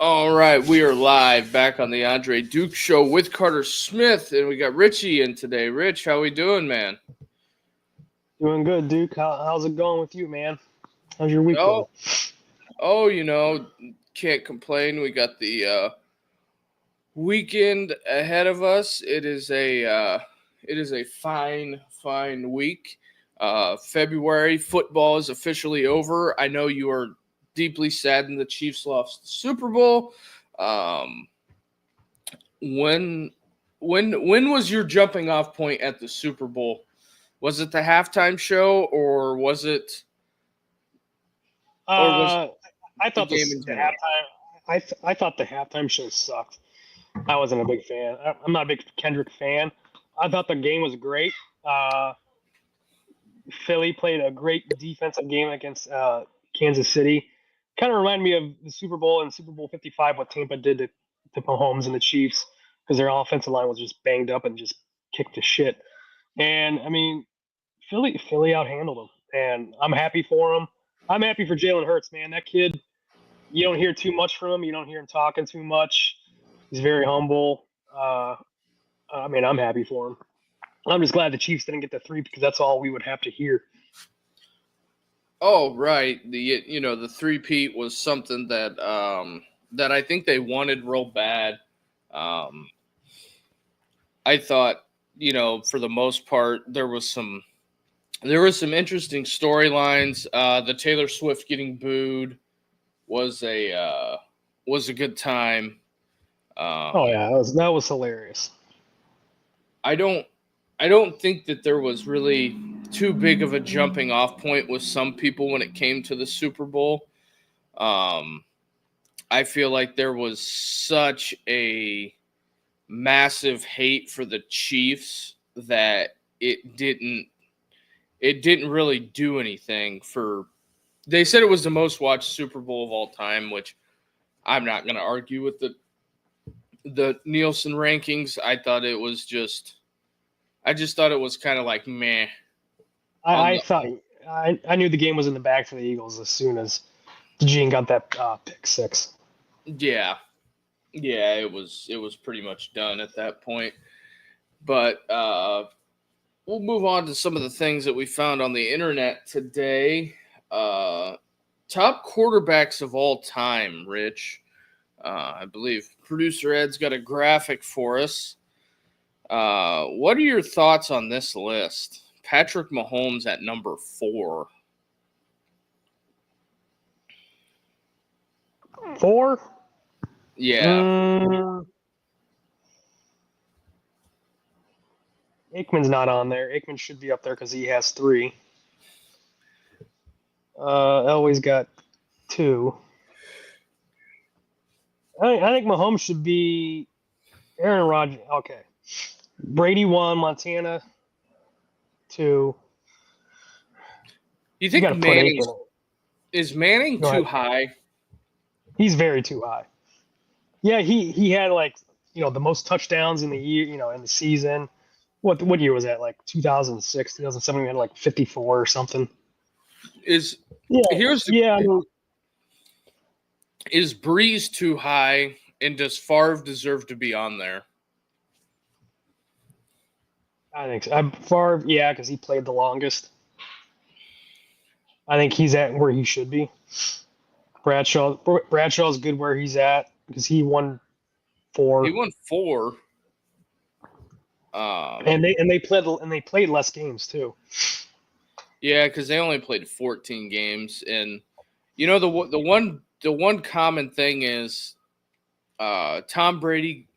All right, we are live back on the Andre Duke Show with Carter Smith, and we got Richie in today. Rich, how we doing, man? Doing good, Duke. How's it going with you, man? How's your week going? Oh, can't complain. We got the weekend ahead of us. It is a fine week. February football is officially over. I know you are deeply saddened the Chiefs lost the Super Bowl. When was your jumping off point at the Super Bowl? Was it the halftime show, or was it Uh, I the thought game in the general? halftime. I thought the halftime show sucked. I wasn't a big fan. I'm not a big Kendrick fan. I thought the game was great. Uh, Philly played a great defensive game against Kansas City. Kind of reminded me of the Super Bowl and Super Bowl 55, what Tampa did to Mahomes and the Chiefs, because their offensive line was just banged up and just kicked to shit. And I mean, Philly outhandled them, and I'm happy for them. I'm happy for Jalen Hurts, man. That kid, you don't hear too much from him. You don't hear him talking too much. He's very humble. I mean, I'm happy for him. I'm just glad the Chiefs didn't get the three, because that's all we would have to hear. Oh, right. The three-peat was something that I think they wanted real bad. I thought, for the most part, there was some interesting storylines. The Taylor Swift getting booed was a good time. Oh yeah, that was hilarious. I don't think that there was really too big of a jumping off point with some people when it came to the Super Bowl. I feel like there was such a massive hate for the Chiefs that it didn't really do anything for. They said it was the most watched Super Bowl of all time, which I'm not going to argue with the Nielsen rankings. I just thought it was kind of like meh. On I the thought I knew the game was in the bag for the Eagles as soon as Gene got that pick six. Yeah, it was pretty much done at that point. But we'll move on to some of the things that we found on the internet today. Top quarterbacks of all time, Rich. I believe producer Ed's got a graphic for us. What are your thoughts on this list? Patrick Mahomes at number 4. 4. Yeah. Aikman's not on there. Aikman should be up there because he has 3. Elway's got 2. I think Mahomes should be Aaron Rodgers. Okay. Brady 1, Montana 2. You You think got to put Manning Aikman. is Manning Go too ahead. high? He's very too high. Yeah, he had the most touchdowns in the year, in the season. What year was that? Like 2006, 2007, we had like 54 or something. Is Yeah, here's the, yeah. I mean, is Breeze too high, and does Favre deserve to be on there? I think so. Favre, yeah, because he played the longest. I think he's at where he should be. Bradshaw's good where he's at because he won 4. He won 4. And they played less games too. Yeah, because they only played 14 games, and the one common thing is Tom Brady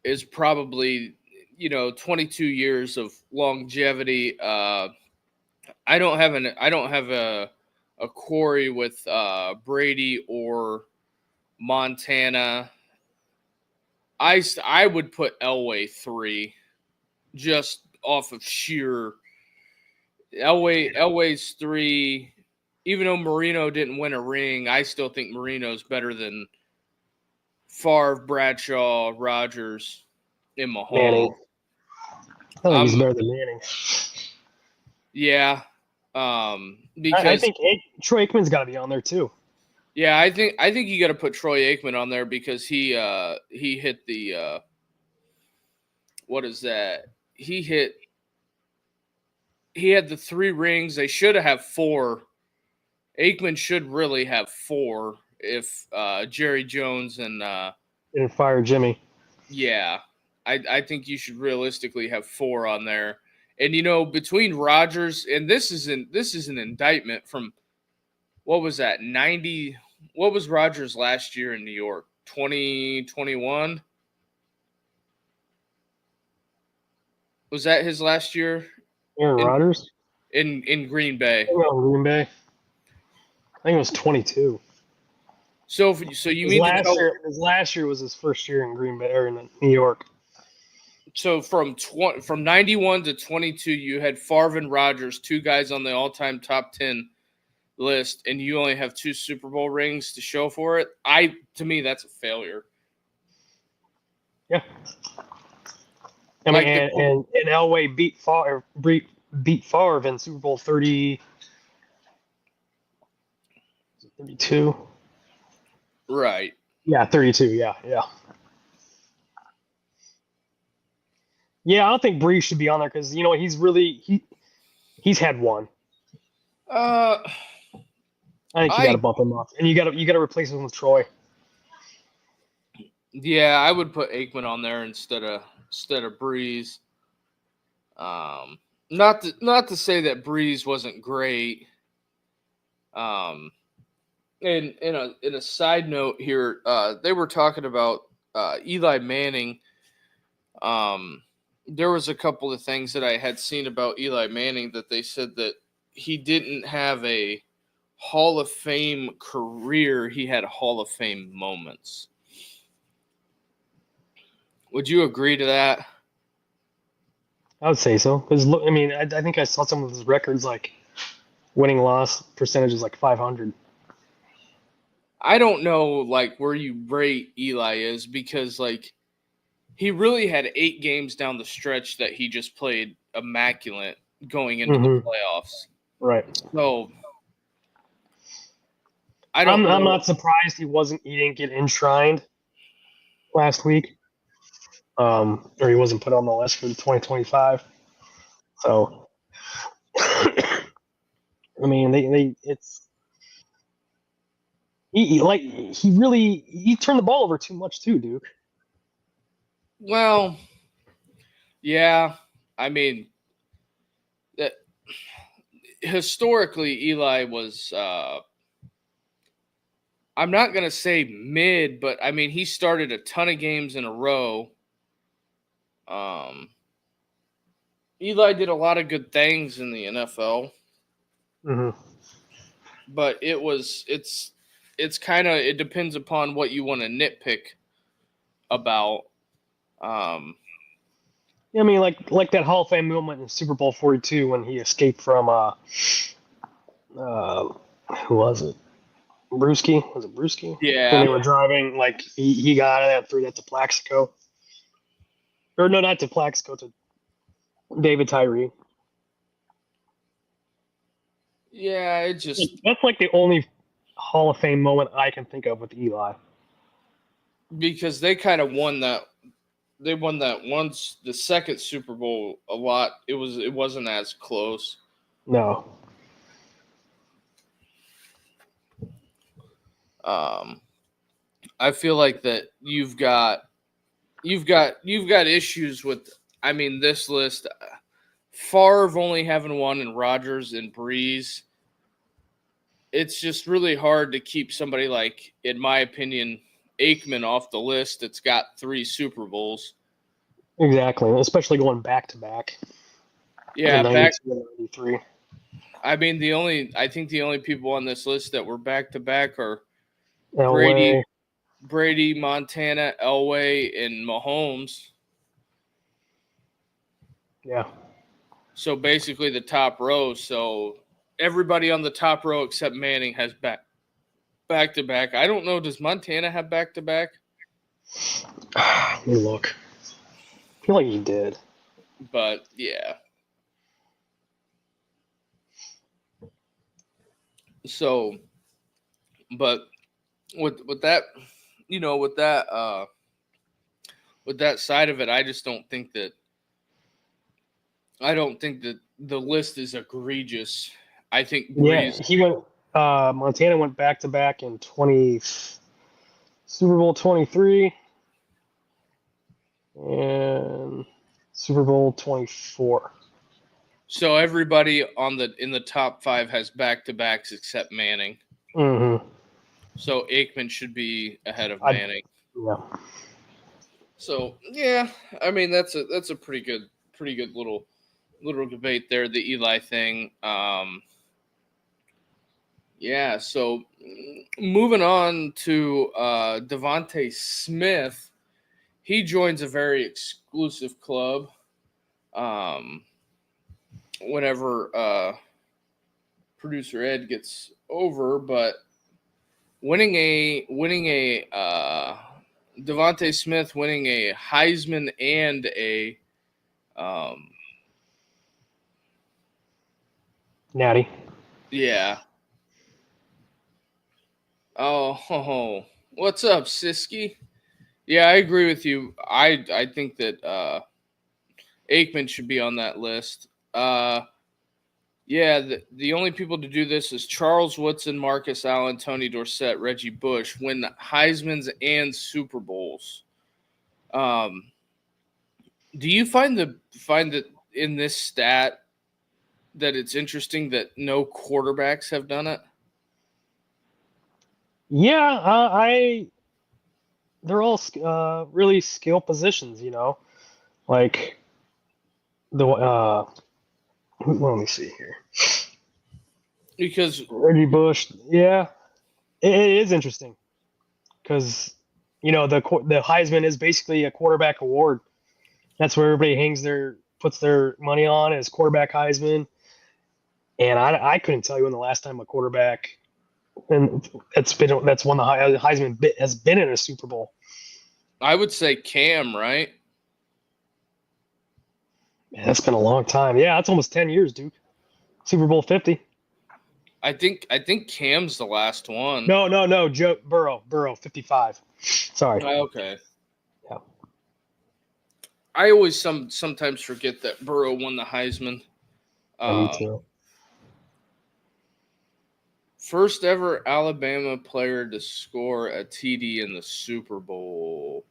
is probably 22 years of longevity. I don't have a quarry with Brady or Montana. I would put Elway 3, just off of sheer Elway's 3. Even though Marino didn't win a ring, I still think Marino's better than Favre, Bradshaw, Rodgers, and Mahomes. Manning. I think he's better than Manning. Yeah, I because think Troy Aikman's got to be on there too. Yeah, I think you got to put Troy Aikman on there because he hit the what is that? He had the 3 rings. They should have 4. Aikman should really have 4 if Jerry Jones and Didn't fire Jimmy. yeah, I think you should realistically have 4 on there. And between Rodgers and this is an indictment from what was that 90? What was Rodgers last year in New York? 2021. Was that his last year Aaron in Rodgers? in Green Bay? Green Bay. I think it was 22. So you mean to tell His last year was his first year in Green Bay or in New York. so from 91 to 22 you had Favre and Rodgers, 2 guys on the all-time top 10 list, and you only have 2 Super Bowl rings to show for it? To me that's a failure. Yeah. I mean, and Elway beat Favre in Super Bowl 30. 32. Right. Yeah, 32. Yeah. Yeah, I don't think Breeze should be on there because he's had one. Uh, I think you got to bump him up, and you got to replace him with Troy. Yeah, I would put Aikman on there instead of Breeze. Not to say that Breeze wasn't great. And in a side note here, they were talking about Eli Manning. There was a couple of things that I had seen about Eli Manning that they said that he didn't have a Hall of Fame career. He had Hall of Fame moments. Would you agree to that? I would say so because I mean, I think I saw some of his records like winning loss percentages like 500. I don't know like where you rate Eli is because like he really had 8 games down the stretch that he just played immaculate going into the playoffs. Right. So I'm not surprised he didn't get enshrined last week. Or he wasn't put on the list for the 2025. So, I mean, he turned the ball over too much too, Duke. Well, yeah. I mean, that historically Eli was. I'm not gonna say mid, but I mean he started a ton of games in a row. Eli did a lot of good things in the NFL, but it's kind of it depends upon what you want to nitpick about. I mean, like that Hall of Fame moment in Super Bowl 42 when he escaped from who was it? Brewski? Was it Brewski? Yeah. When they were driving, like he got out of that and threw that to Plaxico. Or no, not to Plaxico, to David Tyree. Yeah, it just that's like the only Hall of Fame moment I can think of with Eli. Because they kind of won that. They won that once. The second Super Bowl a lot. It wasn't as close. No. I feel like that you've got issues with. I mean, this list. Favre only having one, and Rodgers and Breeze. It's just really hard to keep somebody like, in my opinion, Aikman off the list. It's got 3 Super Bowls. Exactly, especially going back to back. Yeah, back. 93. I mean, I think the only people on this list that were back to back are Elway. Brady, Montana, Elway, and Mahomes. Yeah. So basically the top row. So everybody on the top row except Manning has back to back. I don't know. Does Montana have back to back? Let me look. I feel like he did. But yeah. So, but with that, with that side of it, I just don't think that the list is egregious. I think Yeah, Breeze. he went. Montana went back to back in Super Bowl 23 and Super Bowl 24. So everybody in the top 5 has back to backs except Manning. Mm-hmm. So Aikman should be ahead of I Manning. yeah. So yeah, I mean that's a pretty good little debate there. The Eli thing. Yeah. So moving on to Devontae Smith, he joins a very exclusive club. Um, whenever producer Ed gets over, but winning a Devontae Smith winning a Heisman and a um, Natty. yeah. Oh, what's up, Siski? Yeah, I agree with you. I think that Aikman should be on that list. Yeah, the only people to do this is Charles Woodson, Marcus Allen, Tony Dorsett, Reggie Bush win Heisman's and Super Bowls. Do you find that in this stat that it's interesting that no quarterbacks have done it? Yeah, they're all really skill positions, like the let me see here. Because Reggie Bush, yeah, it is interesting because the Heisman is basically a quarterback award. That's where everybody puts their money on is quarterback Heisman. And I couldn't tell you when the last time a quarterback and that's won the Heisman has been in a Super Bowl. I would say Cam, right? Man, that's been a long time. Yeah, that's almost 10 years, Duke. Super Bowl 50. I think Cam's the last one. No, Joe Burrow 55. Sorry. Okay. Yeah. I always sometimes forget that Burrow won the Heisman. Yeah, me too. First ever Alabama player to score a TD in the Super Bowl.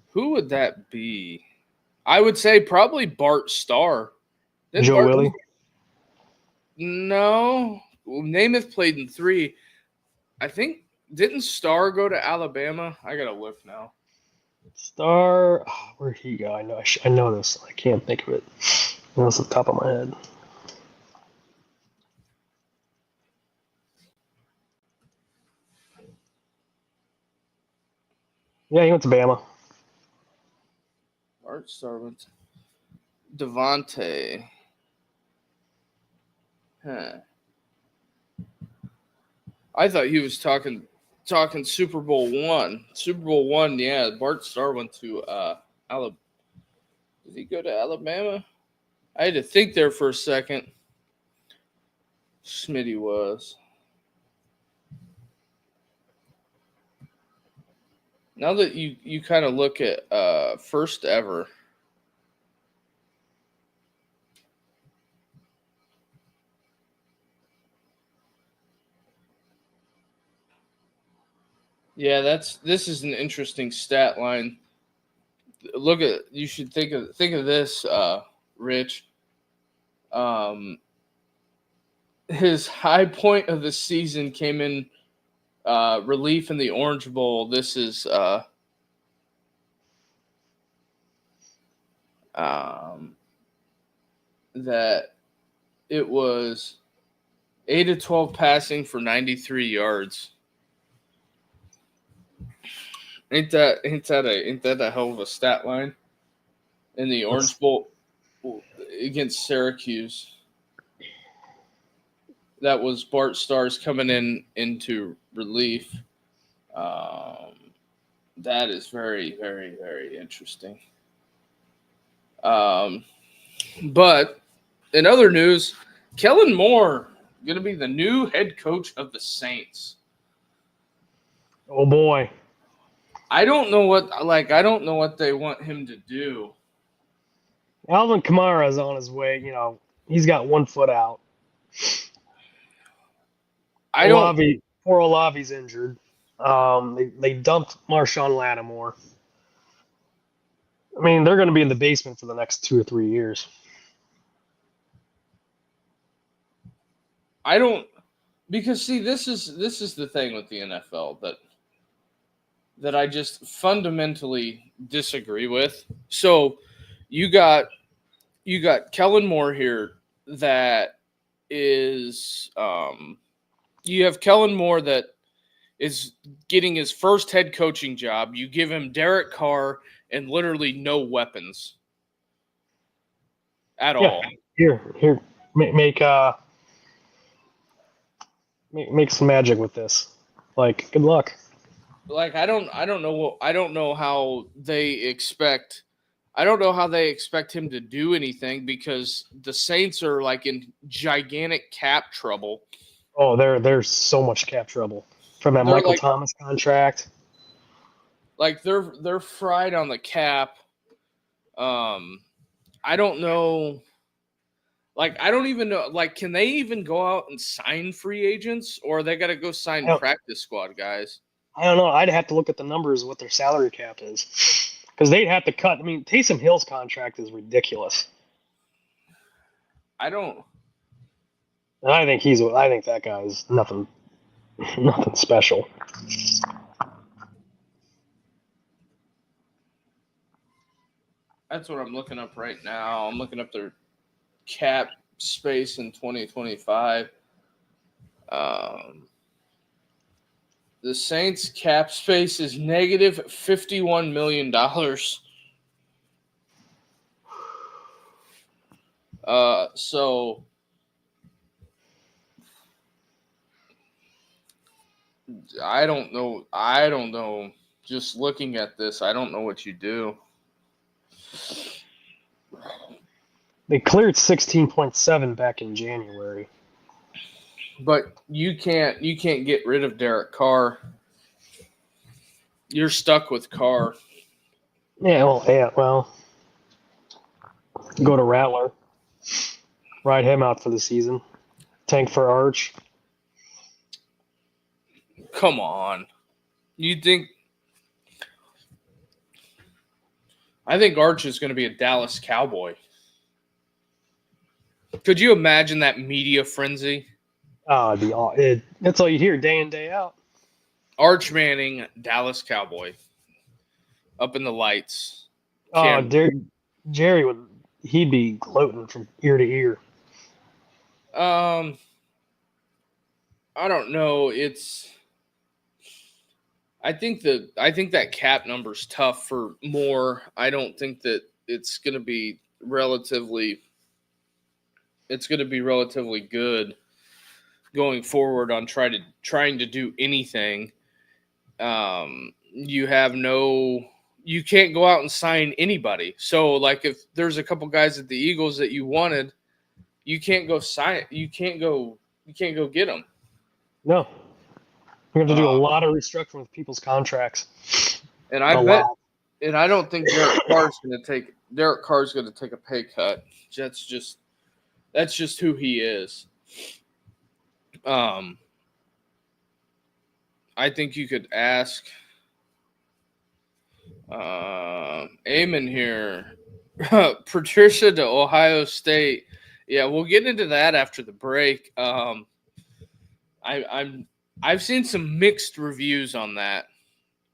Who would that be? I would say probably Bart Starr. Didn't Joe Bart? Willie. No. Namath played in 3. I think didn't Starr go to Alabama? I gotta look now. Star, where'd he go? I know this. I can't think of it. That's the top of my head. Yeah, he went to Bama. Bart Starr went to Devontae. Huh. I thought he was talking Super Bowl 1. Super Bowl 1, yeah. Bart Starr went to Alabama. Did he go to Alabama? I had to think there for a second. Smitty was. Now that you kind of look at first ever. Yeah, this is an interesting stat line. You should think of this, Rich. His high point of the season came in relief in the Orange Bowl. This is that it was 8 of 12 passing for 93 yards. Ain't that a hell of a stat line in the Orange Bowl against Syracuse? That was Bart Starr's coming into relief. That is very, very, very interesting. But in other news, Kellen Moore Going to be the new head coach of the Saints. Oh boy. I don't know what they want him to do. Alvin Kamara is on his way. He's got 1 foot out. Poor Olavi's injured. They dumped Marshawn Lattimore. I mean, they're going to be in the basement for the next 2 or 3 years. Because see, this is the thing with the NFL that I just fundamentally disagree with. So you got Kellen Moore here that is you have Kellen Moore that is getting his first head coaching job. You give him Derek Carr and literally no weapons at all. Here, make some magic with this. Like, good luck. Like I don't know how they expect him to do anything because the Saints are like in gigantic cap trouble. Oh, there's so much cap trouble from that Michael Thomas contract. Like they're fried on the cap. I don't know. Like I don't even know. Like, can they even go out and sign free agents, or they got to go sign practice squad guys? I don't know. I'd have to look at the numbers what their salary cap is, because they'd have to cut. I mean, Taysom Hill's contract is ridiculous. I think that guy is nothing special. That's what I'm looking up right now. I'm looking up their cap space in 2025. The Saints cap space is negative $51 million. So I don't know. Just looking at this, I don't know what you do. They cleared 16.7 back in January. But you can't get rid of Derek Carr. You're stuck with Carr. Well. Go to Rattler. Ride him out for the season. Tank for Arch. Come on. I think Arch is going to be a Dallas Cowboy. Could you imagine that media frenzy? That's all you hear day in, day out. Arch Manning, Dallas Cowboy. Up in the lights. Jerry he'd be gloating from ear to ear. I don't know. I think that cap number's tough for Moore. I don't think that it's going to be relatively good going forward on trying to do anything. You can't go out and sign anybody. So like if there's a couple guys at the Eagles that you wanted, you can't go get them. No. You're going to do a lot of restructuring with people's contracts. And I don't think Derek Carr's going to take a pay cut. That's just who he is. I think you could ask Eamon here. Patricia to Ohio State. Yeah, we'll get into that after the break. I've seen some mixed reviews on that.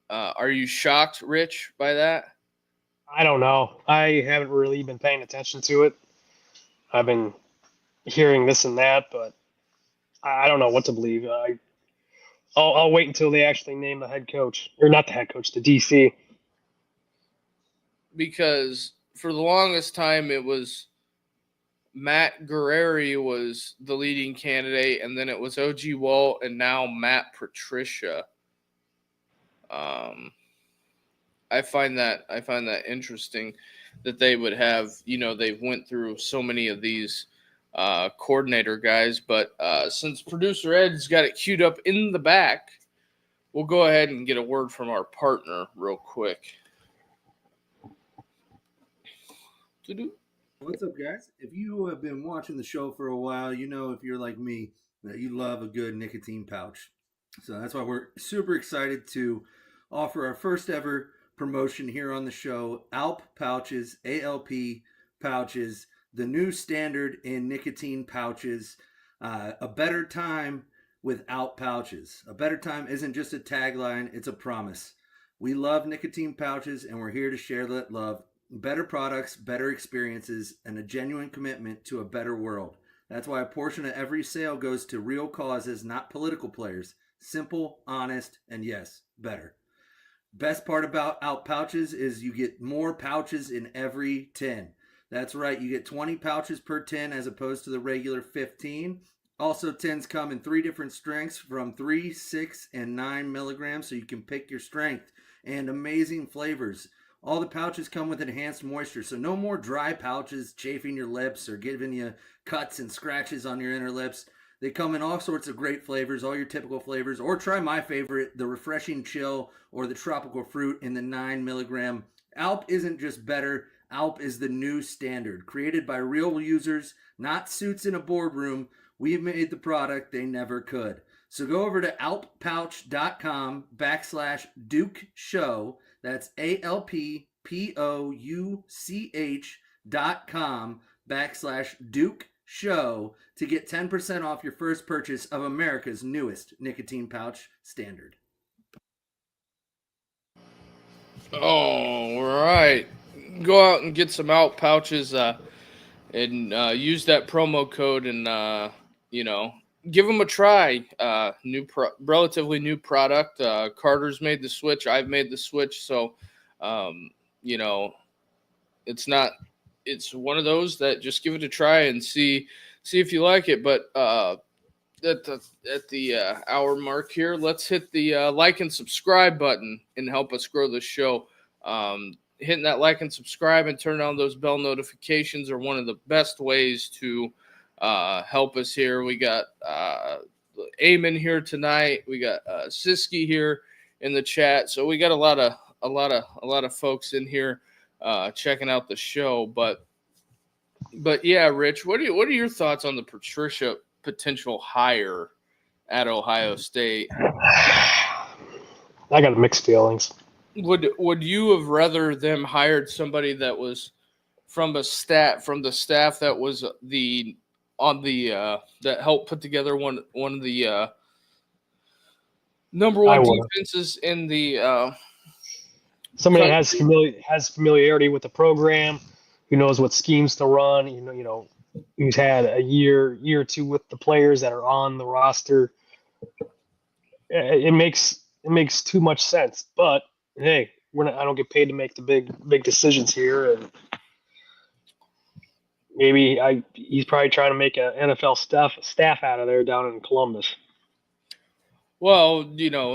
Are you shocked, Rich, by that? I don't know. I haven't really been paying attention to it. I've been hearing this and that, but I don't know what to believe. I'll wait until they actually name the head coach, or not the head coach, the DC. Because for the longest time, it was Matt Guerrieri was the leading candidate, and then it was O.G. Walt, and now Matt Patricia. I find that interesting that they would have, they've went through so many of these coordinator guys. But since producer Ed's got it queued up in the back, we'll go ahead and get a word from our partner real quick. What's up, guys? If you have been watching the show for a while, you know, if you're like me, that you love a good nicotine pouch. So that's why we're super excited to offer our first ever promotion here on the show. ALP pouches, ALP pouches, the new standard in nicotine pouches. A better time with ALP pouches. A better time isn't just a tagline, it's a promise. We love nicotine pouches, and we're here to share that love. Better products, better experiences, and a genuine commitment to a better world. That's why a portion of every sale goes to real causes, not political players. Simple, honest, and yes, better. Best part about ALP pouches is you get more pouches in every tin. That's right, you get 20 pouches per tin as opposed to the regular 15. Also, tins come in 3 different strengths from 3, 6, and 9 milligrams, so you can pick your strength. And amazing flavors. All the pouches come with enhanced moisture, so no more dry pouches chafing your lips or giving you cuts and scratches on your inner lips. They come in all sorts of great flavors, all your typical flavors, or try my favorite, the refreshing chill or the tropical fruit in the 9 milligram. ALP isn't just better, ALP is the new standard. Created by real users, not suits in a boardroom, we've made the product they never could. So go over to alppouch.com/Duke Show. That's ALPPOUCH.com/Duke Show to get 10% off your first purchase of America's newest nicotine pouch standard. All right. Go out and get some ALP pouches and use that promo code and, give them a try. Relatively new product. Carter's made the switch. I've made the switch. So, it's one of those that just give it a try and see if you like it. But at the hour mark here, let's hit the like and subscribe button and help us grow the show. Hitting that like and subscribe and turn on those bell notifications are one of the best ways to help us here. We got Eamon here tonight. We got Siski here in the chat. So we got a lot of folks in here checking out the show. But yeah, Rich, what are your thoughts on the Patricia potential hire at Ohio State? I got mixed feelings. Would you have rather them hired somebody that was from the staff that was that helped put together one of the number one defenses in the somebody that has familiarity with the program, who knows what schemes to run, who's had a year or two with the players that are on the roster. It makes too much sense. But hey, I don't get paid to make the big decisions here, and maybe he's probably trying to make an NFL staff out of there down in Columbus. Well,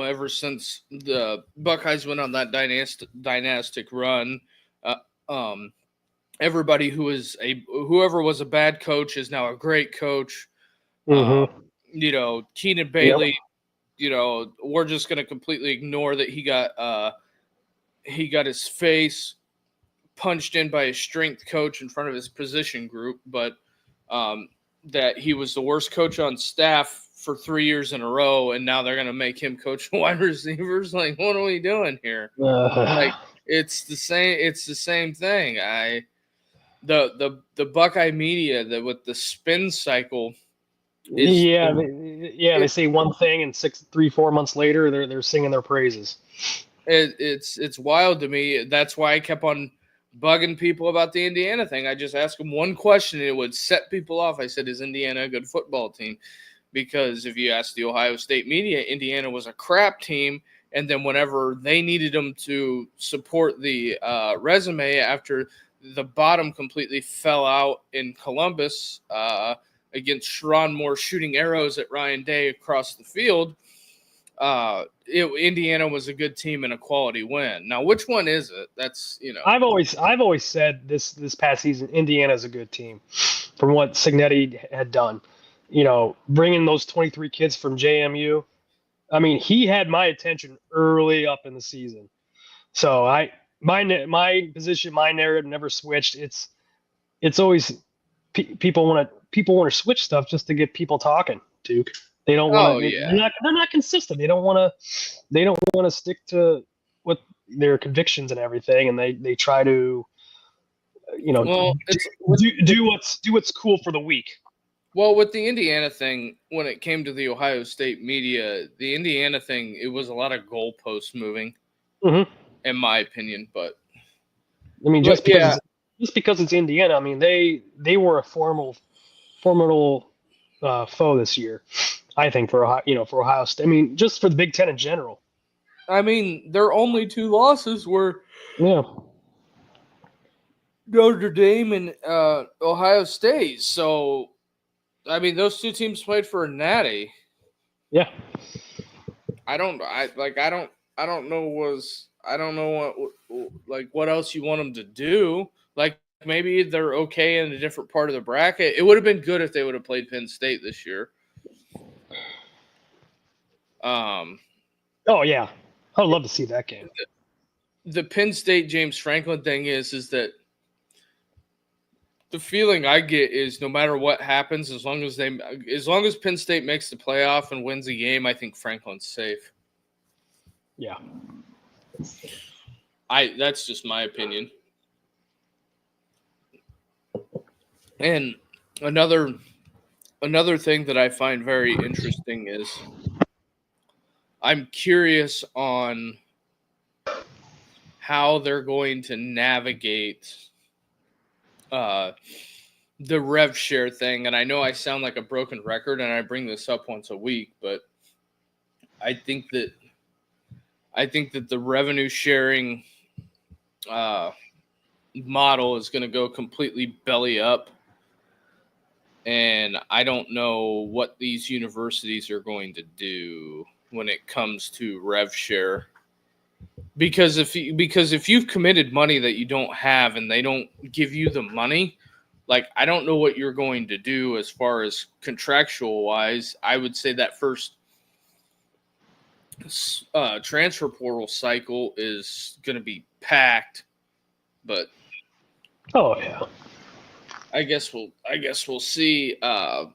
ever since the Buckeyes went on that dynastic run, everybody whoever was a bad coach is now a great coach. Mm-hmm. Keenan Bailey. Yep. We're just going to completely ignore that he got his face punched in by a strength coach in front of his position group, but that he was the worst coach on staff for 3 years in a row, and now they're going to make him coach wide receivers. Like, what are we doing here? Like, it's the same thing. The Buckeye media that with the spin cycle. They say one thing, and 3-4 months later, they're singing their praises. It's wild to me. That's why I kept on bugging people about the Indiana thing. I just asked them one question, and it would set people off. I said, "Is Indiana a good football team?" Because if you ask the Ohio State media, Indiana was a crap team. And then whenever they needed them to support the resume after the bottom completely fell out in Columbus against Sharon Moore shooting arrows at Ryan Day across the field, Indiana was a good team and a quality win. Now, which one is it? That's I've always said this past season, Indiana's a good team. from what Signetti had done. Bringing those 23 kids from JMU. I mean, he had my attention early up in the season. So my position, my narrative never switched. It's always people want to switch stuff just to get people talking. Duke. They don't want Oh to. yeah. They're not consistent. They don't want to stick to what their convictions and everything, and they try to Well, do what's cool for the week. Well, with the Indiana thing, when it came to the Ohio State media, the Indiana thing, it was a lot of goalpost moving, in my opinion. But I mean, just because it's Indiana, I mean they were a formidable foe this year. I think for Ohio State. I mean, just for the Big Ten in general. I mean, their only two losses were Notre Dame and Ohio State. So, I mean, those two teams played for a natty. Yeah. I don't know what else you want them to do. Like, maybe they're okay in a different part of the bracket. It would have been good if they would have played Penn State this year. Oh yeah, I would love to see that game. The Penn State James Franklin thing is that the feeling I get is no matter what happens, as long as Penn State makes the playoff and wins a game, I think Franklin's safe. Yeah. That's just my opinion. And another thing that I find very interesting is I'm curious on how they're going to navigate the rev share thing. And I know I sound like a broken record and I bring this up once a week, but I think that the revenue sharing model is going to go completely belly up. And I don't know what these universities are going to do when it comes to rev share. Because if you've committed money that you don't have and they don't give you the money, like, I don't know what you're going to do as far as contractual wise. I would say that first transfer portal cycle is going to be packed, but oh yeah, I guess we'll see. But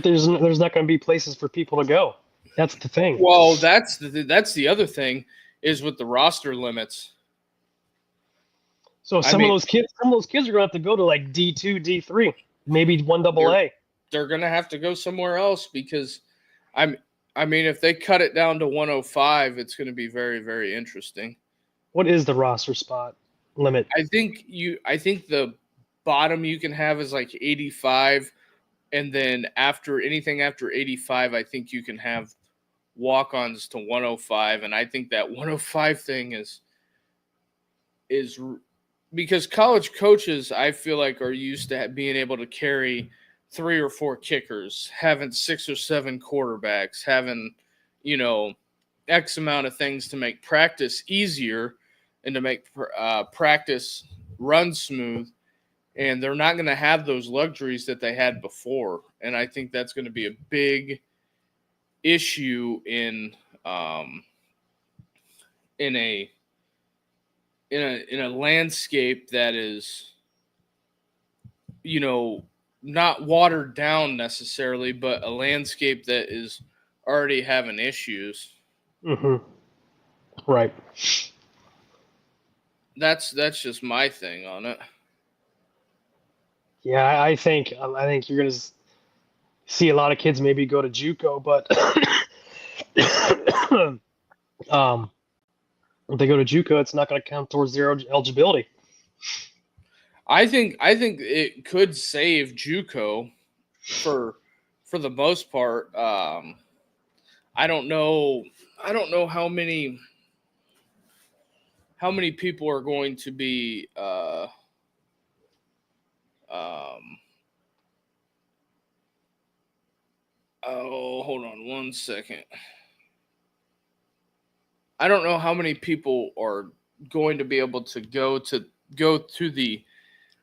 there's not going to be places for people to go. That's the thing. Well, that's the other thing is with the roster limits. So some of those kids are going to have to go to like D2, D3, maybe 1AA. They're going to have to go somewhere else because I mean, if they cut it down to 105, it's going to be very, very interesting. What is the roster spot limit? I think the bottom you can have is like 85, and then anything after 85, I think you can have walk-ons to 105, and I think that 105 thing is because college coaches, I feel like, are used to being able to carry 3 or 4 kickers, having 6 or 7 quarterbacks, having, X amount of things to make practice easier and to make practice run smooth. And they're not going to have those luxuries that they had before. And I think that's going to be a big issue in a landscape that is, not watered down necessarily, but a landscape that is already having issues. Mm-hmm. Right. That's just my thing on it. Yeah, I think you're going to see a lot of kids maybe go to JUCO, but if they go to JUCO, it's not going to count towards their eligibility. I think it could save JUCO for the most part. I don't know how many people are going to be hold on one second. I don't know how many people are going to be able to go to the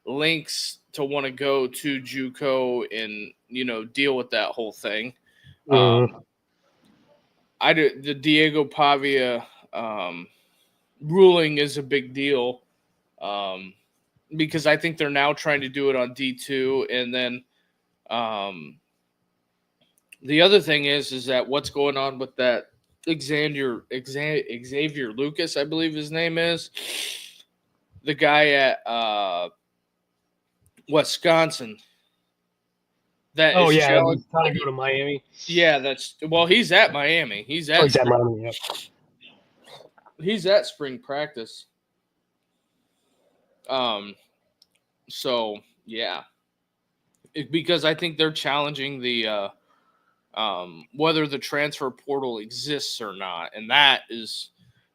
links to want to go to JUCO and deal with that whole thing. Mm-hmm. The Diego Pavia ruling is a big deal because I think they're now trying to do it on D2, and then the other thing is that what's going on with that Xavier Lucas, I believe his name is, the guy at Wisconsin. That Oh, is yeah, challenged. he's trying to go to Miami. Yeah, he's at Miami. He's at Miami, yeah. He's at spring practice. So yeah, because I think they're challenging the whether the transfer portal exists or not, and that is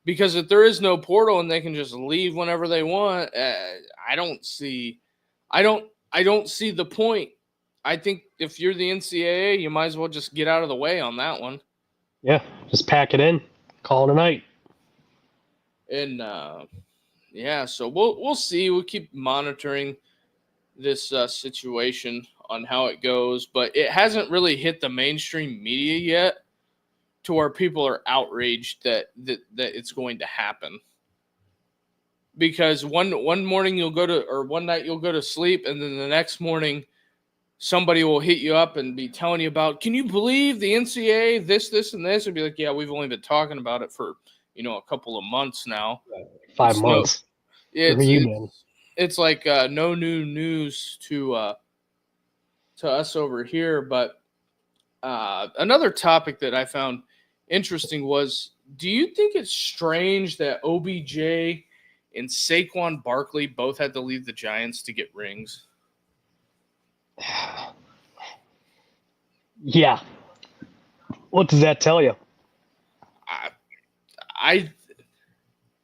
because if there is no portal and they can just leave whenever they want, I don't see the point. I think if you're the NCAA, you might as well just get out of the way on that one. Yeah, just pack it in, call it a night. And yeah, so we'll see. We'll keep monitoring this situation on how it goes, but it hasn't really hit the mainstream media yet to where people are outraged that it's going to happen. Because one morning one night you'll go to sleep, and then the next morning somebody will hit you up and be telling you about, can you believe the NCAA, this, and this? And be like, yeah, we've only been talking about it for, a couple of months now. 5 months. It's like no new news to us over here. But another topic that I found interesting was, do you think it's strange that OBJ and Saquon Barkley both had to leave the Giants to get rings? Yeah. What does that tell you?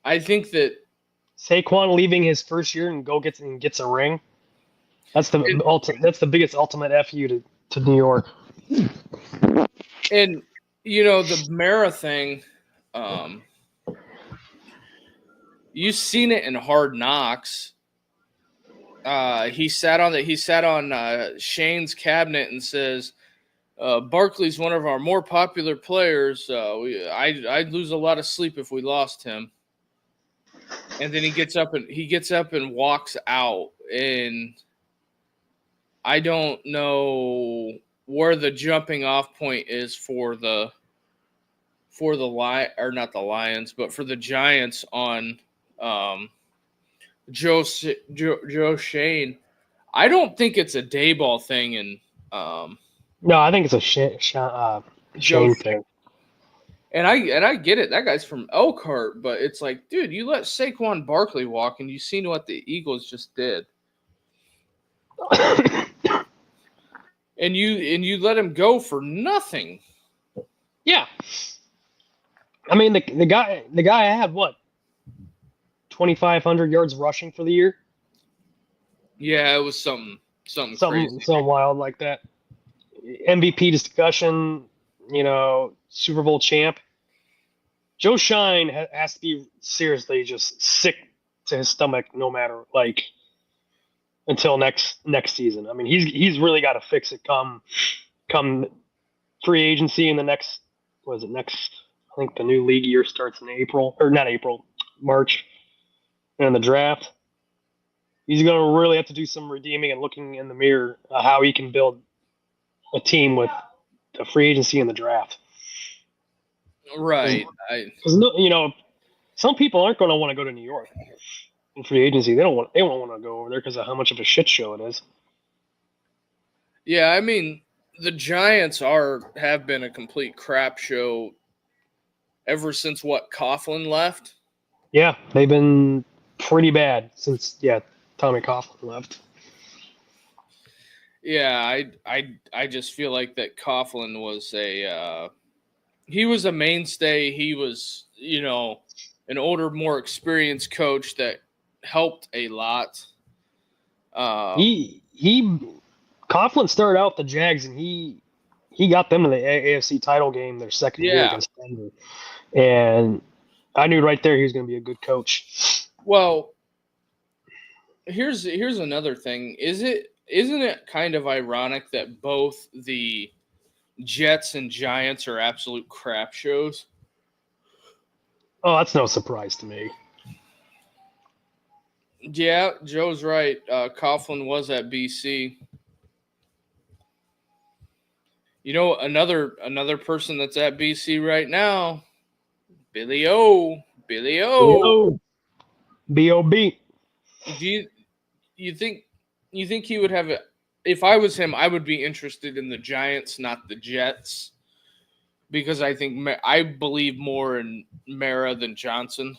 I think that Saquon leaving his first year and gets a ring. That's the biggest ultimate FU to New York. And the Mara thing, you've seen it in Hard Knocks. He sat on Shane's cabinet and says, Barkley's one of our more popular players. I'd lose a lot of sleep if we lost him. And then he gets up and walks out, and I don't know where the jumping off point is for the not the Lions, but for the Giants on Joe Shane. I don't think it's a Dayball thing, and no, I think it's a Shane thing. And I get it. That guy's from Elkhart, but it's like, dude, you let Saquon Barkley walk, and you've seen what the Eagles just did. and you let him go for nothing. Yeah. I mean, the guy had what? 2,500 yards rushing for the year? Yeah, it was something crazy. Something wild like that. MVP discussion, Super Bowl champ. Joe Shine has to be seriously just sick to his stomach, no matter until next season. I mean, he's really got to fix it come free agency in the next. I think the new league year starts in March, and the draft. He's going to really have to do some redeeming and looking in the mirror how he can build a team with the free agency and the draft. Right. Because some people aren't going to want to go to New York in free agency. They don't want to go over there because of how much of a shit show it is. Yeah, I mean, the Giants have been a complete crap show ever since Coughlin left. Yeah, they've been pretty bad since Tommy Coughlin left. Yeah, I just feel like that Coughlin was he was a mainstay. He was, an older, more experienced coach that helped a lot. Coughlin started out with the Jags, and he got them to the AFC title game their second year against Denver. And I knew right there he was going to be a good coach. Well, here's another thing. Is it isn't it kind of ironic that both the Jets and Giants are absolute crap shows? Oh, that's no surprise to me. Yeah, Joe's right. Coughlin was at BC. You know, another person that's at BC right now, Billy O. Billy O. Yo, B.O.B. Do you think he would have it? If I was him, I would be interested in the Giants, not the Jets, because I believe more in Mara than Johnson.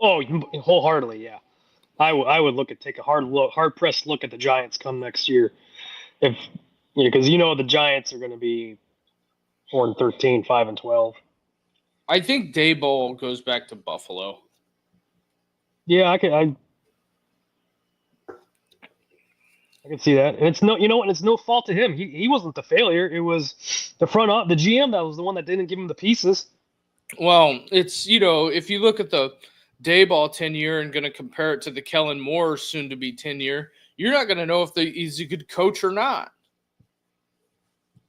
Oh, wholeheartedly, yeah. I would take a hard pressed look at the Giants come next year, if because the Giants are going to be 4-13, 5-12. I think Daboll goes back to Buffalo. Yeah, I can see that, and it's and it's no fault to him. He wasn't the failure. It was the the GM that was the one that didn't give him the pieces. Well, it's if you look at the Daboll tenure and going to compare it to the Kellen Moore soon to be tenure, you're not going to know if he's a good coach or not.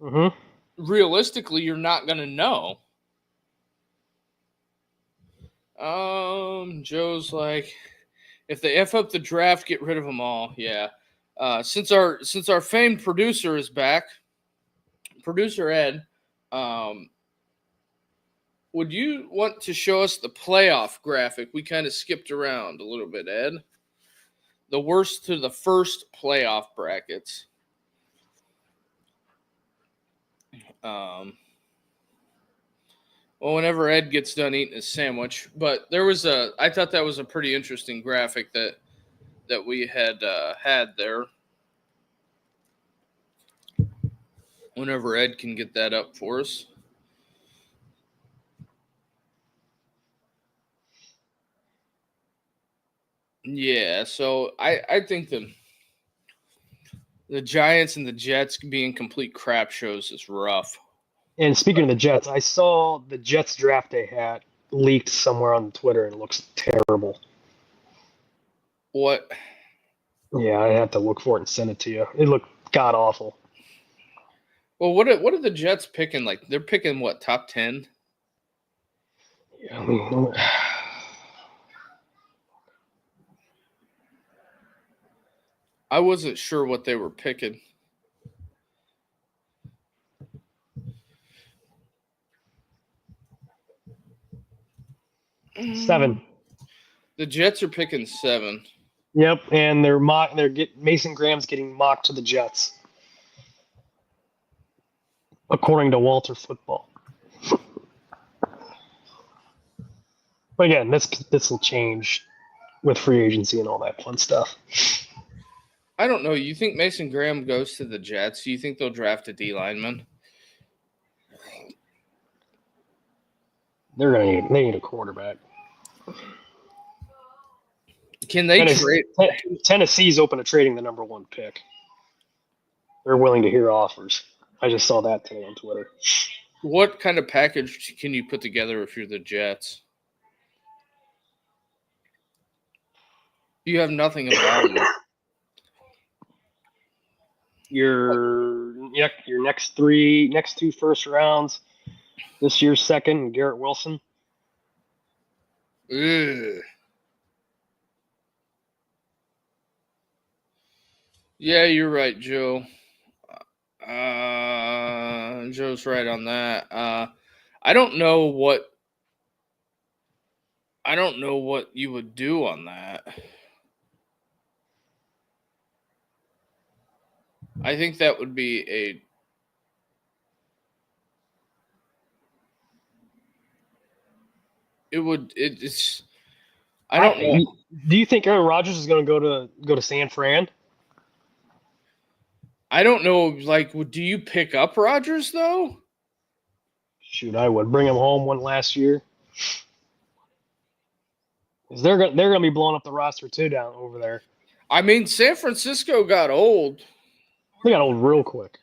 Mm-hmm. Realistically, you're not going to know. Joe's like, if they F up the draft, get rid of them all. Yeah. Since our famed producer is back, producer Ed, would you want to show us the playoff graphic? We kind of skipped around a little bit, Ed. The worst to the first playoff brackets. Well, whenever Ed gets done eating his sandwich, but I thought that was a pretty interesting graphic that we had there. Whenever Ed can get that up for us. Yeah, so I think the Giants and the Jets being complete crap shows is rough. And speaking of the Jets, I saw the Jets draft day hat leaked somewhere on Twitter, and it looks terrible. What? Yeah, I had to look for it and send it to you. It looked god awful. Well, what are the Jets picking? Like they're picking what, top 10? Yeah, I mean, I wasn't sure what they were picking. Seven. The Jets are picking 7. Yep, and Mason Graham's getting mocked to the Jets, according to Walter Football. But again, this will change with free agency and all that fun stuff. I don't know. You think Mason Graham goes to the Jets? Do you think they'll draft a D lineman? They need a quarterback. Can they trade? Tennessee's open to trading the number 1 pick. They're willing to hear offers. I just saw that today on Twitter. What kind of package can you put together if you're the Jets? You have nothing of value. Your next 2 first rounds, this year's second, Garrett Wilson. Ugh. Yeah, you're right, Joe. Joe's right on that. I don't know what you would do on that. I think that would be it's I don't know. Do you think Aaron Rodgers is going to go to San Fran? I don't know. Like, do you pick up Rodgers though? Shoot, I would bring him home one last year. Because they're gonna be blowing up the roster too down over there. I mean, San Francisco got old. They got old real quick.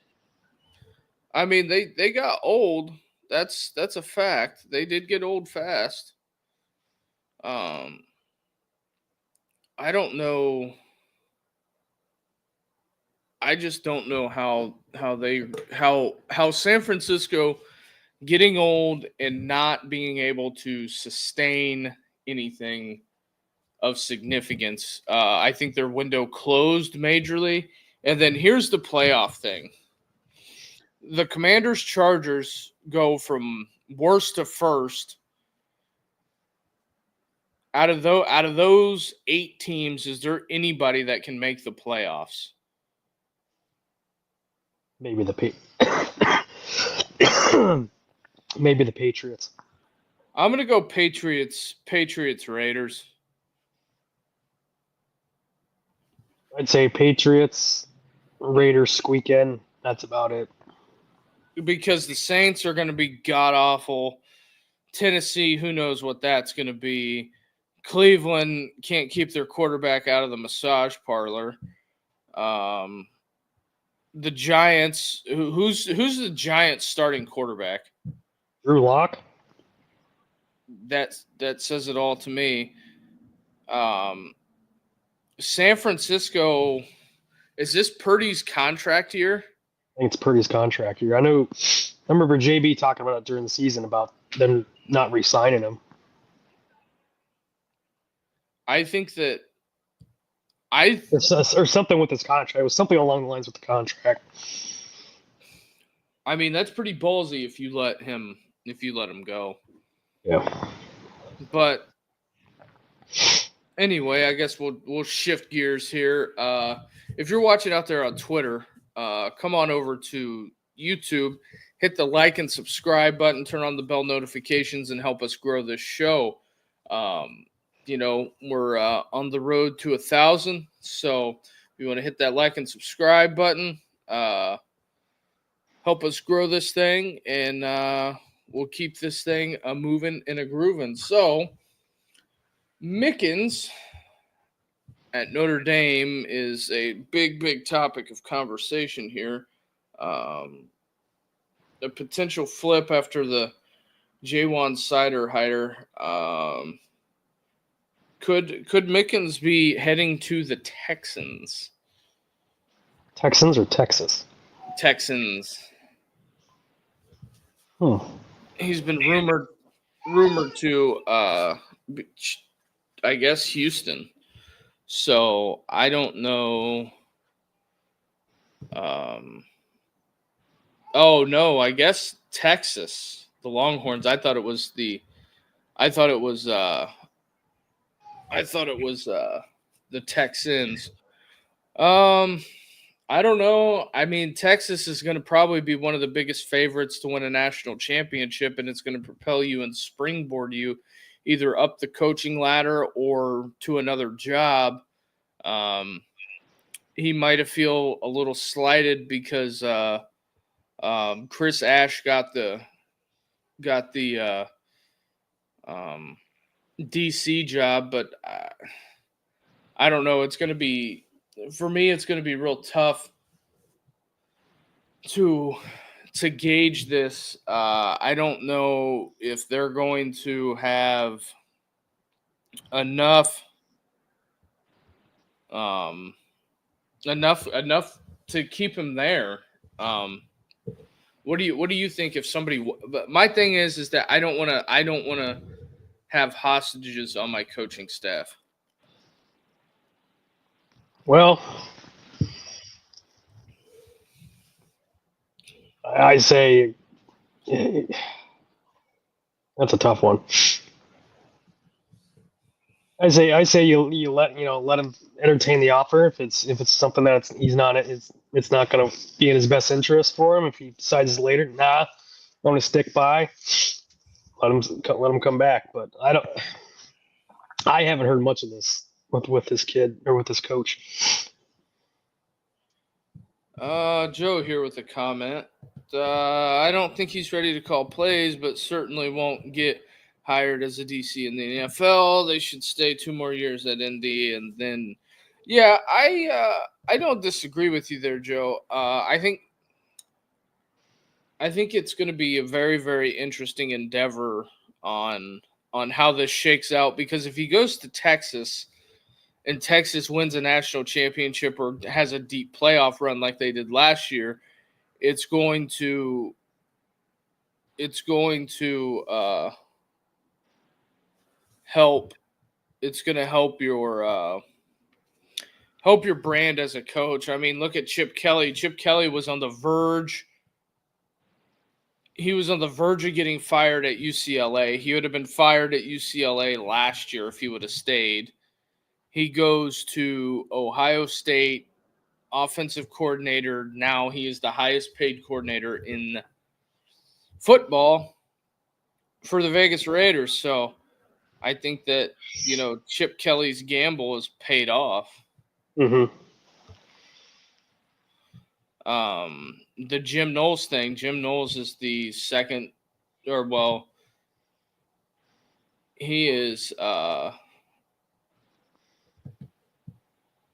I mean, they got old. That's a fact. They did get old fast. I don't know. I just don't know how San Francisco getting old and not being able to sustain anything of significance. I think their window closed majorly. And then here's the playoff thing. The Commanders Chargers go from worst to first. Out of those 8 teams, is there anybody that can make the playoffs? Maybe the maybe the Patriots. I'm gonna go Patriots, Raiders. I'd say Patriots, Raiders squeak in. That's about it. Because the Saints are going to be god awful. Tennessee, who knows what that's going to be. Cleveland can't keep their quarterback out of the massage parlor. The Giants, who's the Giants starting quarterback? Drew Lock. That says it all to me. San Francisco, is this Purdy's contract year? I think it's Purdy's contract year. I remember JB talking about it during the season about them not re-signing him. I think that or something with his contract. It was something along the lines with the contract. I mean, that's pretty ballsy if you let him go. Yeah. But anyway, I guess we'll shift gears here. If you're watching out there on Twitter, come on over to YouTube, hit the like and subscribe button, turn on the bell notifications, and help us grow this show. We're on the road to 1,000, so if you want to hit that like and subscribe button, help us grow this thing, and we'll keep this thing moving and a grooving. So, Mickens at Notre Dame is a big topic of conversation here. A potential flip after the J1 Cider hire. Could Mickens be heading to the Texans? Texans or Texas? Texans. He's been rumored to, I guess, Houston. So I don't know. Oh no, I guess Texas, the Longhorns. I thought it was the Texans. I don't know. I mean, Texas is going to probably be one of the biggest favorites to win a national championship, and it's going to propel you and springboard you either up the coaching ladder or to another job. He might have feel a little slighted because Chris Ash got the DC job, but I don't know. It's going to be, for me, it's going to be real tough to gauge this. I don't know if they're going to have enough to keep him there. What do you think if somebody? But my thing is that I don't want to have hostages on my coaching staff. Well, I say that's a tough one. I say you let him entertain the offer if it's something that it's not going to be in his best interest for him. If he decides later, I'm going to stick by. Let him come back. But I haven't heard much of this with this kid or with this coach. Joe here with a comment. I don't think he's ready to call plays, but certainly won't get hired as a DC in the NFL. They should stay 2 more years at Indy, and then, yeah, I don't disagree with you there, Joe. I think it's going to be a very, very interesting endeavor on how this shakes out, because if he goes to Texas, and Texas wins a national championship or has a deep playoff run like they did last year, it's going to help. It's going to help your brand as a coach. I mean, look at Chip Kelly. Chip Kelly was on the verge. He was on the verge of getting fired at UCLA. He would have been fired at UCLA last year if he would have stayed. He goes to Ohio State, offensive coordinator. Now he is the highest paid coordinator in football for the Vegas Raiders. So I think that, Chip Kelly's gamble is paid off. Mm-hmm. The Jim Knowles thing. Jim Knowles is the second, he is,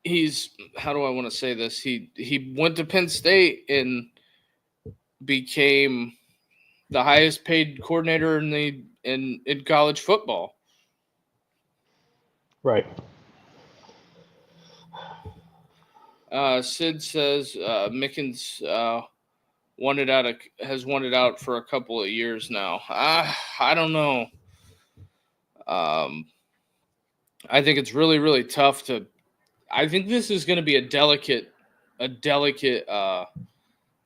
he's, how do I want to say this? He went to Penn State and became the highest paid coordinator in college football. Right. Sid says Mickens has wanted out for a couple of years now. I don't know. I think it's really, really tough to. I think this is going to be a delicate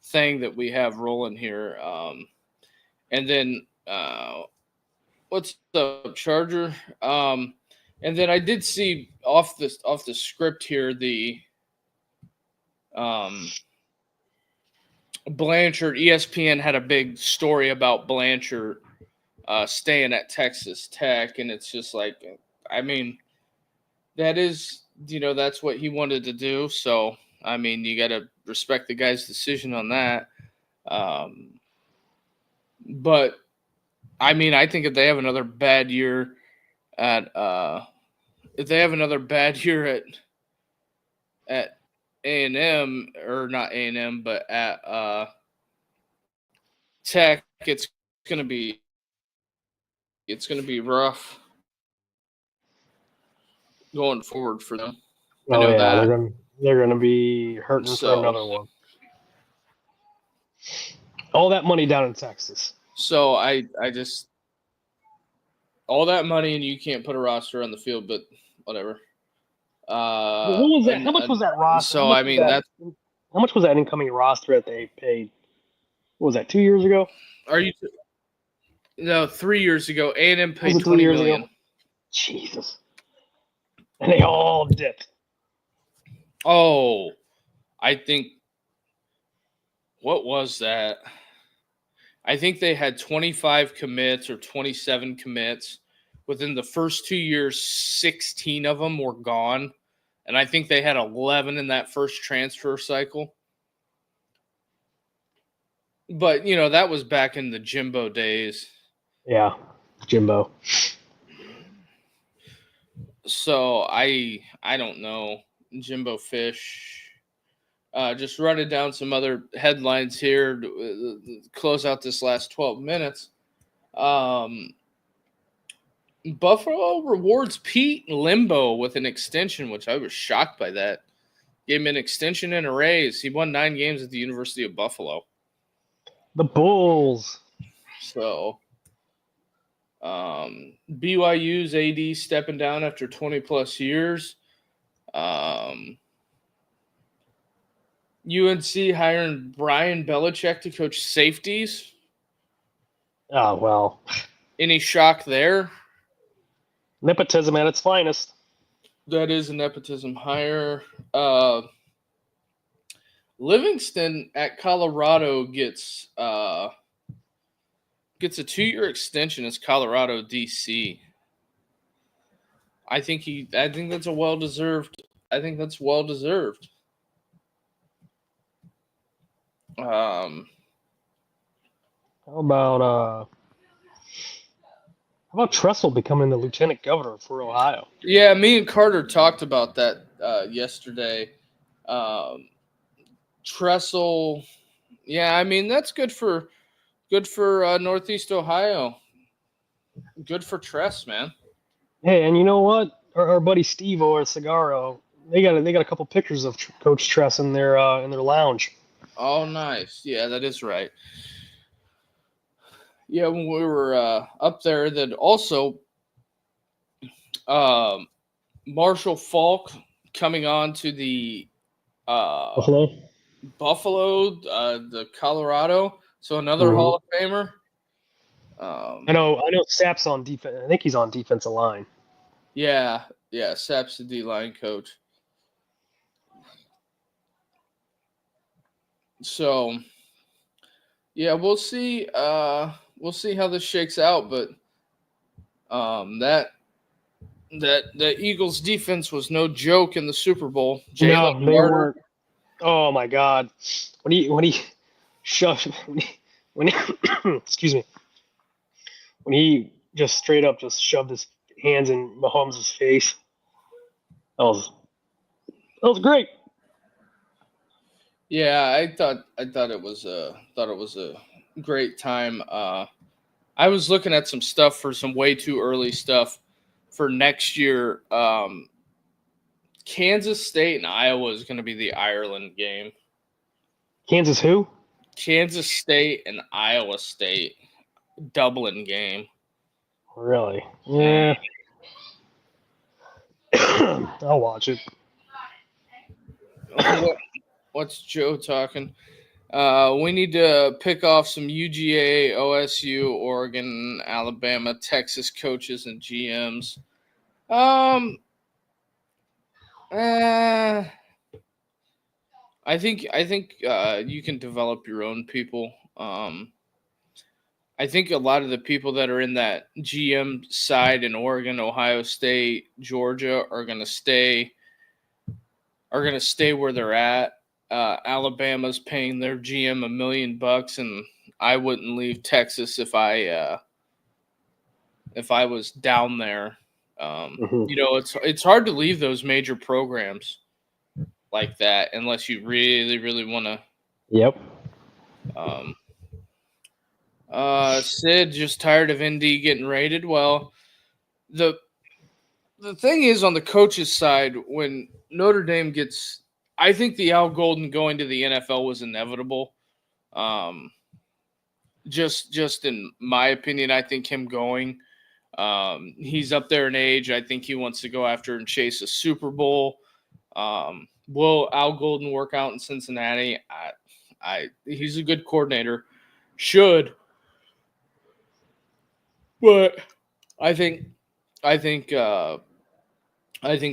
thing that we have rolling here. And then what's up, Charger? And then I did see off the script here the Blanchard. ESPN had a big story about Blanchard staying at Texas Tech, and it's just like, I mean, that is, that's what he wanted to do. So, I mean, you got to respect the guy's decision on that. But I mean, I think if they have another bad year at A&M, or not A&M, but at Tech, it's going to be rough going forward for them. I know that. They're gonna be hurting for another one. All that money down in Texas. So I just, all that money and you can't put a roster on the field, but whatever. What was that? How much was that roster? So I mean, how much was that incoming roster that they paid? What was that, 2 years ago? No, 3 years ago. A&M paid $20 million. Ago? Jesus. And they all dipped. Oh, I think, what was that? I think they had 25 commits or 27 commits. Within the first 2 years, 16 of them were gone. And I think they had 11 in that first transfer cycle. But, that was back in the Jimbo days. Yeah, Jimbo. So I don't know. Jimbo Fish. Just running down some other headlines here to close out this last 12 minutes. Buffalo rewards Pete Limbo with an extension, which I was shocked by that. Gave him an extension and a raise. He won 9 games at the University of Buffalo. The Bulls. So, BYU's AD stepping down after 20-plus years. UNC hiring Brian Belichick to coach safeties. Oh, well. Any shock there? Nepotism at its finest. That is a nepotism hire. Livingston at Colorado gets a 2-year extension as Colorado DC. I think that's well deserved. How about Tressel becoming the lieutenant governor for Ohio? Yeah, me and Carter talked about that yesterday. Tressel, yeah, I mean, that's good for Northeast Ohio. Good for Tress, man. Hey, and you know what? our buddy Steve or Cigaro, they got a couple pictures of Coach Tress in their lounge. Oh, nice. Yeah, that is right. Yeah, when we were up there, that also Marshall Falk coming on to the Buffalo. Buffalo, the Colorado, so another Mhm. Hall of Famer. I know Sapp's on defense. I think he's on defensive line. Yeah, Saps the D line coach. So yeah, we'll see. We'll see how this shakes out, but that the Eagles defense was no joke in the Super Bowl. Jalen No, they Carter. weren't. Oh my God, when he shoved when he excuse me, when he just straight up just shoved his hands in Mahomes' face. That was great. Yeah, I thought it was a great time. I was looking at some stuff for some way too early stuff for next year. Kansas State and Iowa is going to be the Ireland game. Kansas who? Kansas State and Iowa State Dublin game. Really? Yeah. I'll watch it. What's Joe talking? We need to pick off some UGA, OSU, Oregon, Alabama, Texas coaches and GMs. I think you can develop your own people. I think a lot of the people that are in that GM side in Oregon, Ohio State, Georgia are going to stay where they're at. Alabama's paying their GM $1 million, and I wouldn't leave Texas if I was down there. It's hard to leave those major programs like that unless you really, really want to. Yep. Sid just tired of Indy getting rated. Well, the thing is on the coach's side, when Notre Dame gets, I think the Al Golden going to the NFL was inevitable. Just in my opinion, I think him going, he's up there in age. I think he wants to go after and chase a Super Bowl. Will Al Golden work out in Cincinnati? He's a good coordinator. Should. But I think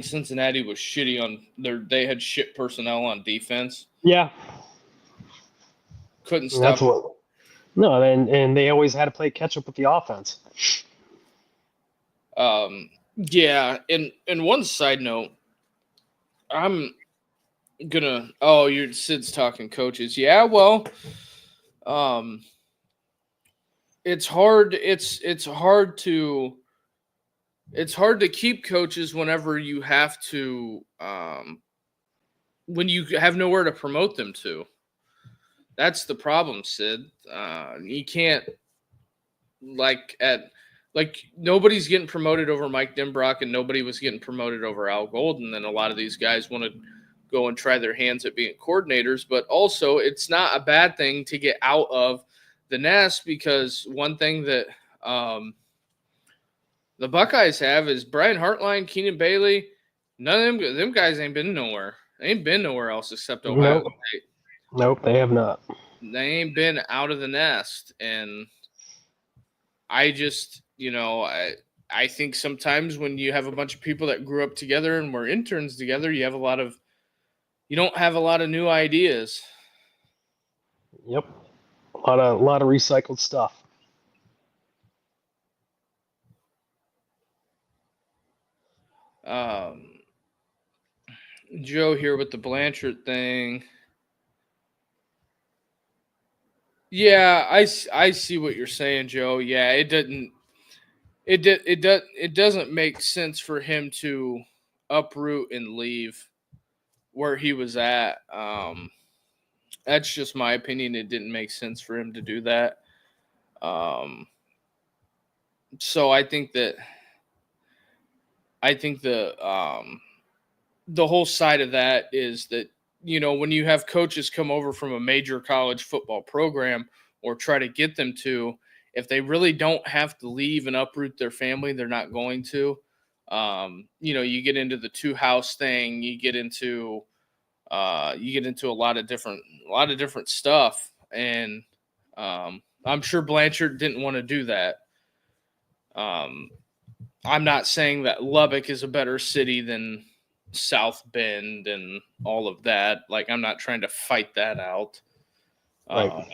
Cincinnati was shitty on they had shit personnel on defense. Yeah. Couldn't stop. That's what. No, and they always had to play catch up with the offense. Yeah, and one side note, I'm gonna. Oh, your Sid's talking coaches. Yeah, well, it's hard. It's hard to keep coaches whenever you have to. When you have nowhere to promote them to. That's the problem, Sid. You can't nobody's getting promoted over Mike Dimbrock, and nobody was getting promoted over Al Golden. And a lot of these guys want to go and try their hands at being coordinators, but also it's not a bad thing to get out of the nest, because one thing that the Buckeyes have is Brian Hartline, Keenan Bailey. None of them guys ain't been nowhere. They ain't been nowhere else except Ohio State. Nope, they have not. They ain't been out of the nest. And I just, I think sometimes when you have a bunch of people that grew up together and were interns together, you don't have a lot of new ideas. Yep. A lot of recycled stuff. Joe here with the Blanchard thing. Yeah, I see what you're saying, Joe. Yeah, it doesn't make sense for him to uproot and leave where he was at. That's just my opinion. It didn't make sense for him to do that. So I think that I think the whole side of that is that, when you have coaches come over from a major college football program or try to get them to, if they really don't have to leave and uproot their family, they're not going to. You get into the two house thing, you get into a lot of different stuff. And I'm sure Blanchard didn't want to do that. I'm not saying that Lubbock is a better city than South Bend and all of that. Like, I'm not trying to fight that out. Right.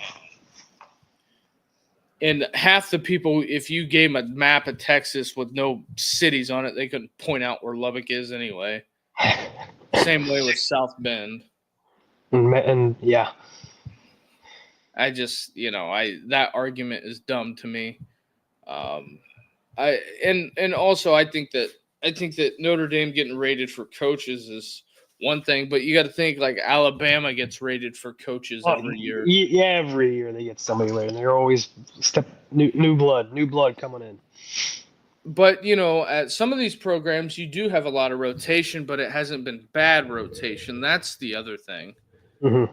And half the people, if you gave them a map of Texas with no cities on it, they couldn't point out where Lubbock is anyway. Same way with South Bend. And yeah. I just, that argument is dumb to me. Also I think that Notre Dame getting rated for coaches is one thing, but you got to think like Alabama gets rated for coaches every year. Yeah, every year they get somebody rated. They're always new blood coming in. But at some of these programs, you do have a lot of rotation, but it hasn't been bad rotation. That's the other thing. Mm-hmm.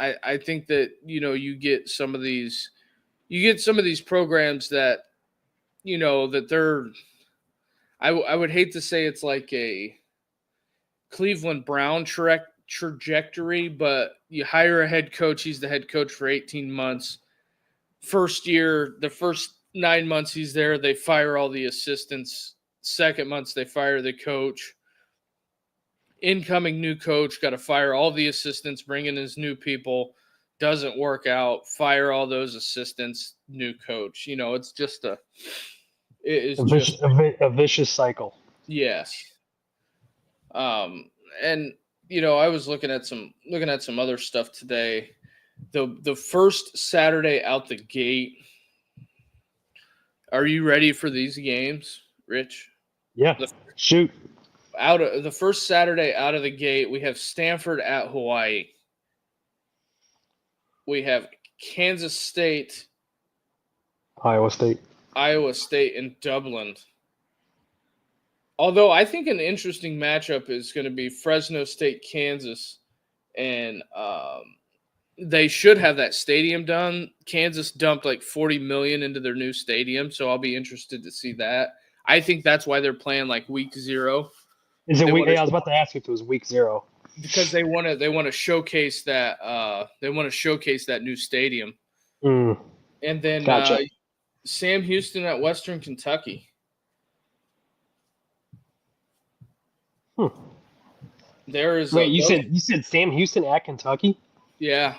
I think that you get some of these programs that that they're. I would hate to say it's like a Cleveland Brown trajectory, but you hire a head coach. He's the head coach for 18 months. First year, the first 9 months he's there, they fire all the assistants. Second months, they fire the coach. Incoming new coach, got to fire all the assistants, bring in his new people. Doesn't work out, fire all those assistants, new coach. It's just a vicious cycle. Yes. And I was looking at some other stuff today. The first Saturday out the gate. Are you ready for these games, Rich? Yeah. Shoot. Out of the first Saturday out of the gate, we have Stanford at Hawaii. We have Kansas State, Iowa State, and Dublin. Although I think an interesting matchup is going to be Fresno State, Kansas, and they should have that stadium done. Kansas dumped like $40 million into their new stadium, so I'll be interested to see that. I think that's why they're playing like week 0. Is it week? I was about to ask if it was week 0 because they want to showcase that new stadium. Mm. And then Gotcha. Sam Houston at Western Kentucky. There is. Wait, you said Sam Houston at Kentucky? Yeah,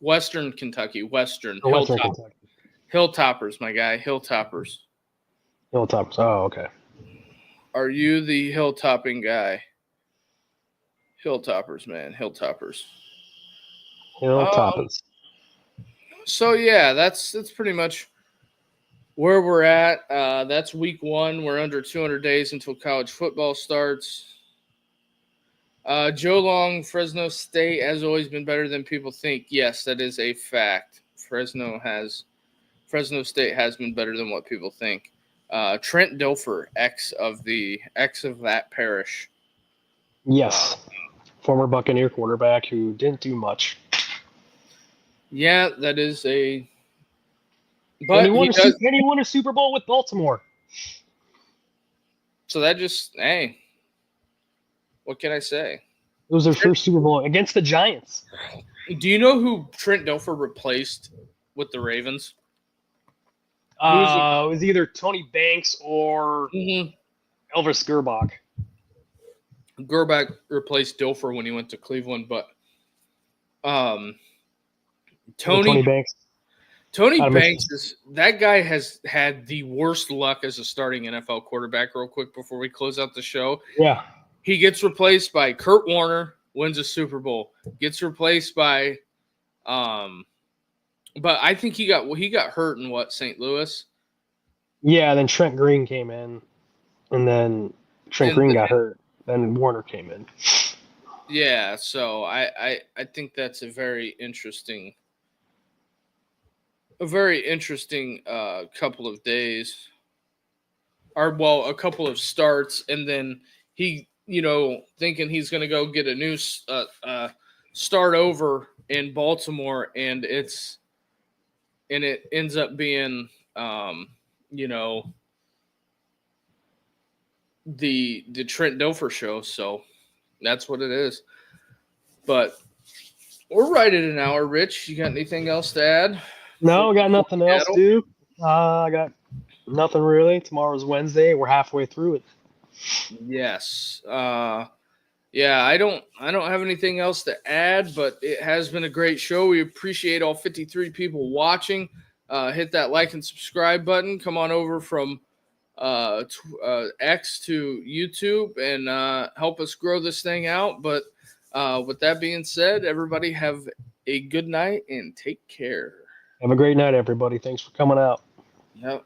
Western Kentucky, Western Kentucky. Hilltoppers, my guy, Hilltoppers. Hilltoppers. Oh, okay. Are you the hilltopping guy? Hilltoppers, man, Hilltoppers. Hilltoppers. So yeah, that's pretty much where we're at. That's week 1. We're under 200 days until college football starts. Joe Long, Fresno State has always been better than people think. Yes, that is a fact. Fresno State has been better than what people think. Trent Dilfer, ex of that parish. Yes, former Buccaneer quarterback who didn't do much. Yeah, that is a. But and he won a Super Bowl with Baltimore. So that just, hey, what can I say? It was their first Super Bowl against the Giants. Do you know who Trent Dilfer replaced with the Ravens? It was either Tony Banks or Elvis Gerbach. Gerbach replaced Dilfer when he went to Cleveland, but Tony Banks. That guy has had the worst luck as a starting NFL quarterback. Real quick before we close out the show, yeah, he gets replaced by Kurt Warner, wins a Super Bowl. Gets replaced by, but I think he got hurt in St. Louis. Yeah, then Trent Green came in, and then Green got hurt. Then Warner came in. Yeah, so I think that's a very interesting couple of days. a couple of starts, and then he, thinking he's going to go get a new start over in Baltimore, and it ends up being, the Trent Dilfer show. So that's what it is. But we're right at an hour. Rich, you got anything else to add? No, I got nothing else, Seattle? dude. I got nothing really. Tomorrow's Wednesday. We're halfway through it. Yes. Yeah, I don't have anything else to add, but it has been a great show. We appreciate all 53 people watching. Hit that like and subscribe button. Come on over from X to YouTube and help us grow this thing out. But with that being said, everybody have a good night and take care. Have a great night, everybody. Thanks for coming out. Yep.